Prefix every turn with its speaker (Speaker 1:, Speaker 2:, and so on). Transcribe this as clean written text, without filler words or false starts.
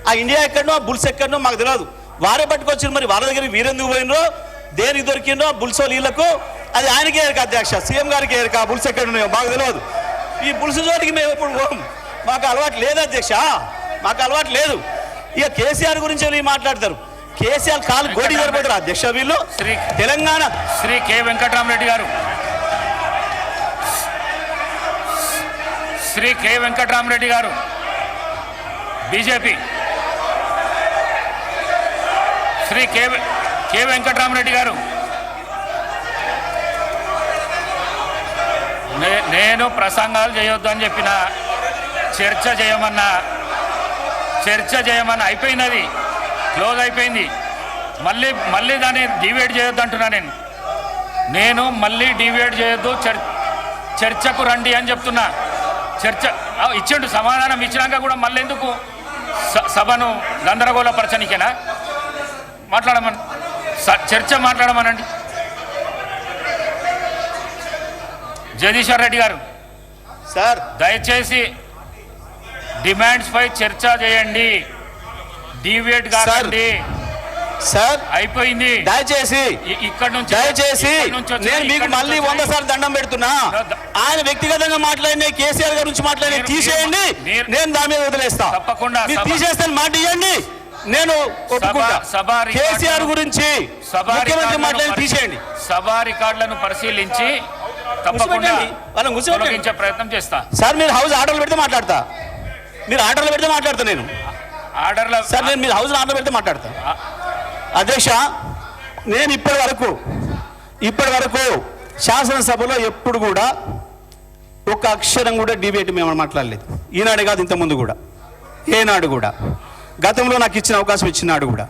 Speaker 1: ఆ ఇండియా ఎక్కడనో ఆ బుల్స్ ఎక్కడనో మాకు తెలియదు. వారే పట్టుకొచ్చారు. మరి వాళ్ళ దగ్గర వీరెందుకు పోయినరో, దేనికి దొరికిందో బుల్సో నీళ్లకు, అది ఆయనకే ఎరక అధ్యక్ష, సీఎం గారికి ఎరక. ఆ బుల్స్ ఎక్కడ ఉన్నాయో మాకు తెలియదు. ఈ బుల్స్ చోటికి మేము ఎప్పుడు పోం, మాకు అలవాటు లేదు అధ్యక్ష, మాకు అలవాటు లేదు. ఇక కేసీఆర్ గురించి మాట్లాడతారు. కేసీఆర్ కాలు గోడి సరిపోతారు అధ్యక్ష వీళ్ళు. తెలంగాణ
Speaker 2: శ్రీ కె వెంకటరామరెడ్డి గారు, శ్రీ కె వెంకటరామరెడ్డి గారు బీజేపీ, శ్రీ కె వెంకటరామరెడ్డి గారు, నేను ప్రసంగాలు చేయొద్దు అని చెప్పిన, చర్చ చేయమన్నా అయిపోయినది, క్లోజ్ అయిపోయింది. మళ్ళీ దాన్ని డివేట్ చేయొద్దు అంటున్నా నేను మళ్ళీ డివేట్ చేయొద్దు, చర్చకు రండి అని చెప్తున్నా. చర్చ ఇచ్చిండు, సమాధానం ఇచ్చినాక కూడా మళ్ళీ ఎందుకు సభను గందరగోళపరచనికేనా? మాట్లాడమని, చర్చ మాట్లాడమనండి. జగదీశ్వర్ రెడ్డి గారు
Speaker 1: సార్,
Speaker 2: దయచేసి డిమాండ్స్ పై చర్చ చేయండి, డివేట్ కాదండి
Speaker 1: సార్.
Speaker 2: అయిపోయింది.
Speaker 1: దయచేసి
Speaker 2: ఇక్కడ నుంచి
Speaker 1: నేను మీకు మళ్ళీ 100 సార్లు దండం పెడుతున్నా. ఆయన వ్యక్తిగతంగా మాట్లాడిన, కేసీఆర్ గారి నుంచి మాట్లాడిన తీసేయండి, నేను దాని మీద వదిలేస్తా.
Speaker 2: తప్పకుండా
Speaker 1: తీసేస్తాను, మాట ఇవ్వండి, నేను ఒప్పుకుంటా. కేసీఆర్ గురించి ముఖ్యమంత్రి మాట్లాడి తీసేయండి.
Speaker 2: సభా రికార్డులను పరిశీలించి తప్పకుండా తొలగించే ప్రయత్నం చేస్తా.
Speaker 1: సార్ మీరు హౌస్ ఆర్డర్లు పెడితే మాట్లాడతా, మీరు ఆర్డర్లు పెడితే మాట్లాడతా. నేను
Speaker 2: ఆర్డర్లో
Speaker 1: సార్, నేను మీరు హౌస్ ఆర్డర్ పెడితే మాట్లాడతా. అధ్యక్ష, నేను ఇప్పటి వరకు శాసనసభలో ఎప్పుడు కూడా ఒక అక్షరం కూడా డిబేట్ మేము మాట్లాడలేదు. ఈనాడు కాదు, ఇంతకుముందు కూడా, ఏనాడు కూడా, గతంలో నాకు ఇచ్చిన అవకాశం ఇచ్చినాడు కూడా.